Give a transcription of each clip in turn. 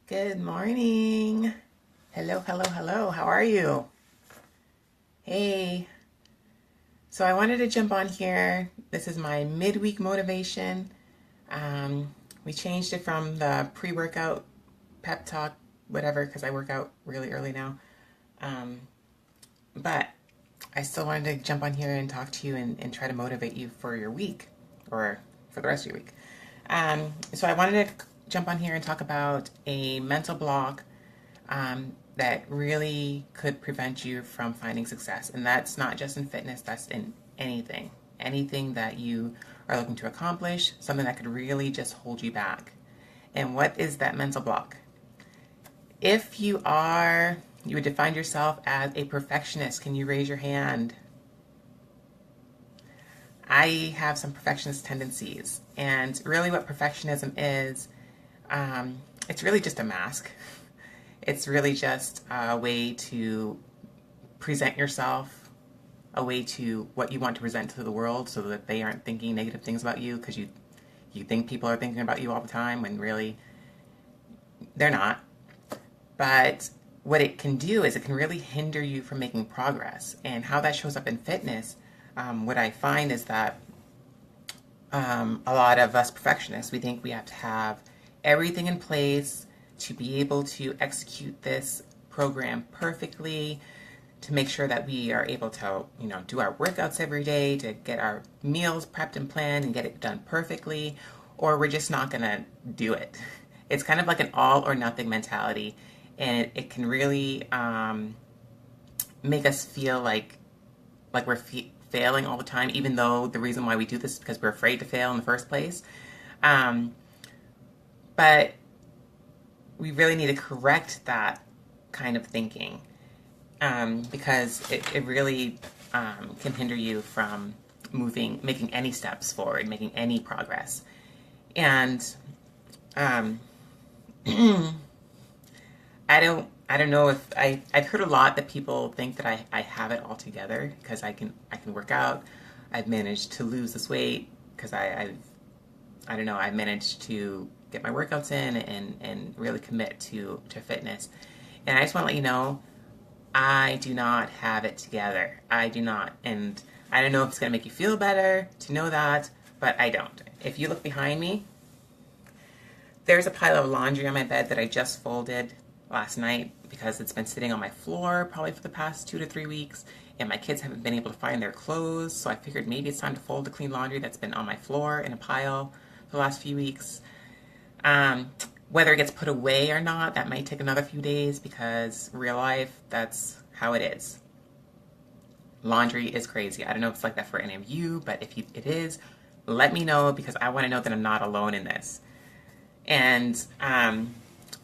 Good morning. Hello, hello, hello. How are you? Hey. So I wanted to jump on here. This is my midweek motivation. We changed it from the pre-workout pep talk, whatever, because I work out really early now. Um, but I still wanted to jump on here and talk to you and try to motivate you for your week or for the rest of your week. So I wanted to jump on here and talk about a mental block that really could prevent you from finding success. And that's not just in fitness, that's in anything. Anything that you are looking to accomplish, something that could really just hold you back. And what is that mental block? If you would define yourself as a perfectionist, can you raise your hand? I have some perfectionist tendencies. And really what perfectionism is, it's really just a mask. It's really just a way to present yourself, a way to what you want to present to the world so that they aren't thinking negative things about you because you think people are thinking about you all the time when really they're not. But what it can do is it can really hinder you from making progress. And how that shows up in fitness, what I find is that a lot of us perfectionists, we think we have to have everything in place to be able to execute this program perfectly, to make sure that we are able to, do our workouts every day, to get our meals prepped and planned and get it done perfectly, or we're just not going to do it. It's kind of like an all or nothing mentality, and it can really make us feel like we're failing all the time, even though the reason why we do this is because we're afraid to fail in the first place. But we really need to correct that kind of thinking because it really can hinder you from making any steps forward, making any progress. And I don't know if I've heard a lot that people think that I have it all together because I can work out. I've managed to lose this weight because I don't know, I managed to get my workouts in and really commit to fitness. And I just want to let you know, I do not have it together. I do not. And I don't know if it's going to make you feel better to know that, but I don't. If you look behind me, there's a pile of laundry on my bed that I just folded last night because it's been sitting on my floor probably for the past 2 to 3 weeks, and my kids haven't been able to find their clothes, so I figured maybe it's time to fold the clean laundry that's been on my floor in a pile for the last few weeks. Whether it gets put away or not, that might take another few days because real life, that's how it is. Laundry is crazy. I don't know if it's like that for any of you, but if it is, let me know because I want to know that I'm not alone in this. And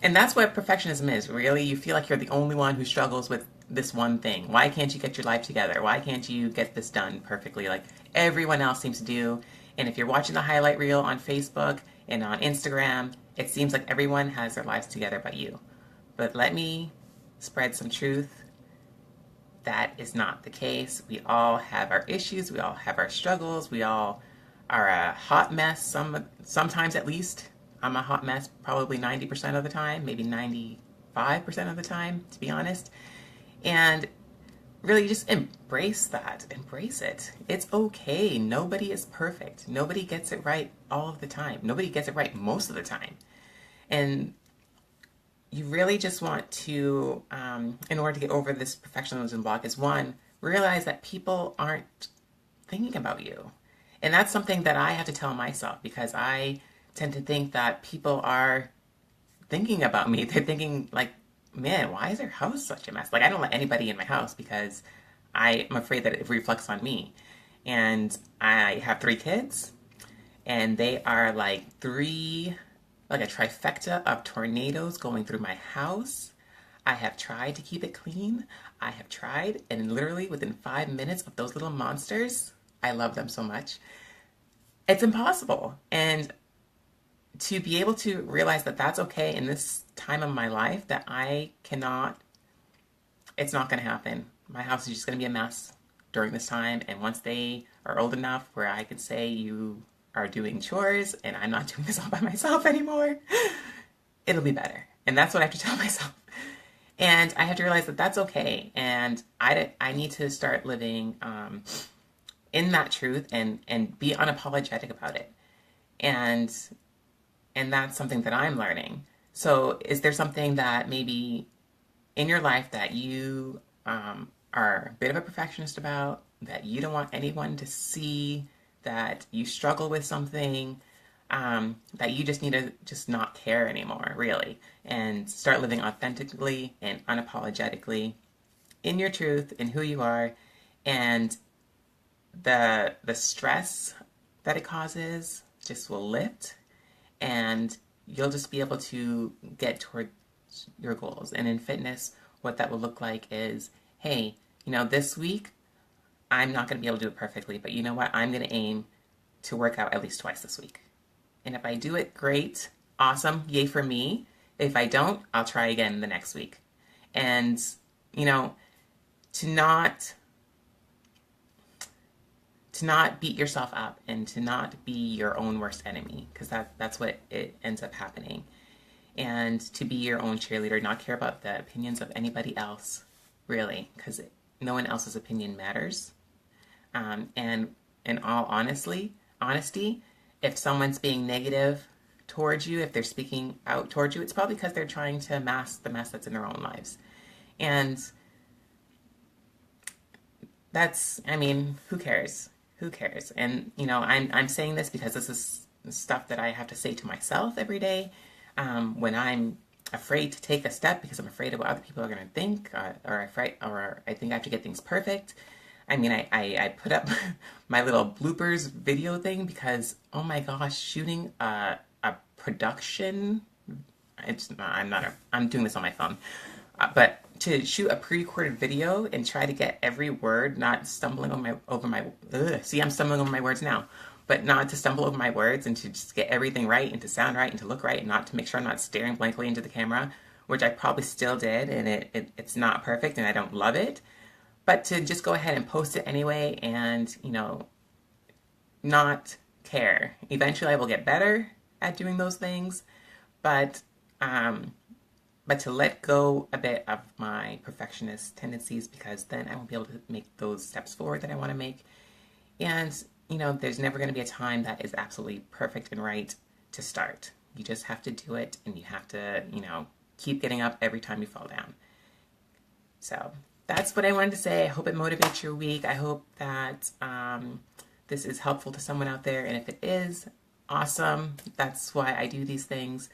that's what perfectionism is, really. You feel like you're the only one who struggles with this one thing. Why can't you get your life together? Why can't you get this done perfectly like everyone else seems to do? And if you're watching the highlight reel on Facebook and on Instagram, it seems like everyone has their lives together but you. But let me spread some truth. That is not the case. We all have our issues. We all have our struggles. We all are a hot mess, sometimes at least. I'm a hot mess probably 90% of the time, maybe 95% of the time, to be honest. And really just embrace that. Embrace it. It's okay. Nobody is perfect. Nobody gets it right all of the time. Nobody gets it right most of the time. And you really just want to, in order to get over this perfectionism block, is one, realize that people aren't thinking about you. And that's something that I have to tell myself because I tend to think that people are thinking about me. They're thinking like, man, why is their house such a mess? Like, I don't let anybody in my house because I'm afraid that it reflects on me. And I have 3 kids, and they are like a trifecta of tornadoes going through my house. I have tried to keep it clean. I have tried, and literally within 5 minutes of those little monsters, I love them so much. It's impossible. And to be able to realize that that's okay in this time of my life, that it's not going to happen. My house is just going to be a mess during this time. And once they are old enough where I can say you are doing chores and I'm not doing this all by myself anymore, it'll be better. And that's what I have to tell myself. And I have to realize that that's okay. And I need to start living in that truth and be unapologetic about it. And and that's something that I'm learning. So is there something that maybe in your life that you are a bit of a perfectionist about, that you don't want anyone to see, that you struggle with something, that you just need to just not care anymore, really, and start living authentically and unapologetically in your truth, in who you are, and the stress that it causes just will lift, and you'll just be able to get toward your goals. And in fitness, what that will look like is, hey, this week I'm not going to be able to do it perfectly, but you know what? I'm going to aim to work out at least twice this week. And if I do it, great, awesome, yay for me. If I don't, I'll try again the next week. And, you know, to not beat yourself up and to not be your own worst enemy, because that's what it ends up happening. And to be your own cheerleader, not care about the opinions of anybody else, really, because no one else's opinion matters. And in all honesty, if someone's being negative towards you, if they're speaking out towards you, it's probably because they're trying to mask the mess that's in their own lives. And that's, I mean, who cares? Who cares? And I'm saying this because this is stuff that I have to say to myself every day, when I'm afraid to take a step because I'm afraid of what other people are going to think, or I think I have to get things perfect. I mean, I put up my little bloopers video thing because, oh my gosh, shooting a production, I'm doing this on my phone, but to shoot a pre-recorded video and try to get every word, not stumbling see, I'm stumbling over my words now, but not to stumble over my words and to just get everything right and to sound right and to look right and not to make sure I'm not staring blankly into the camera, which I probably still did, and it's not perfect and I don't love it, but to just go ahead and post it anyway and, not care. Eventually I will get better at doing those things, but to let go a bit of my perfectionist tendencies, because then I won't be able to make those steps forward that I want to make. And, there's never going to be a time that is absolutely perfect and right to start. You just have to do it, and you have to, keep getting up every time you fall down. So that's what I wanted to say. I hope it motivates your week. I hope that this is helpful to someone out there. And if it is, awesome. That's why I do these things.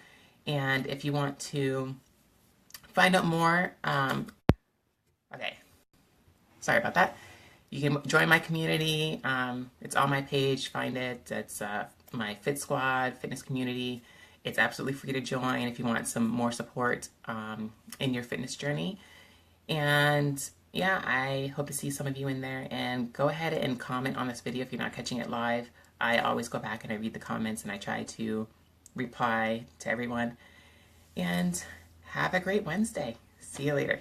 And if you want to find out more, okay, sorry about that. You can join my community. It's on my page. Find it. It's my Fit Squad fitness community. It's absolutely free to join if you want some more support in your fitness journey. And yeah, I hope to see some of you in there. And go ahead and comment on this video if you're not catching it live. I always go back and I read the comments and I try to reply to everyone. And have a great Wednesday. See you later.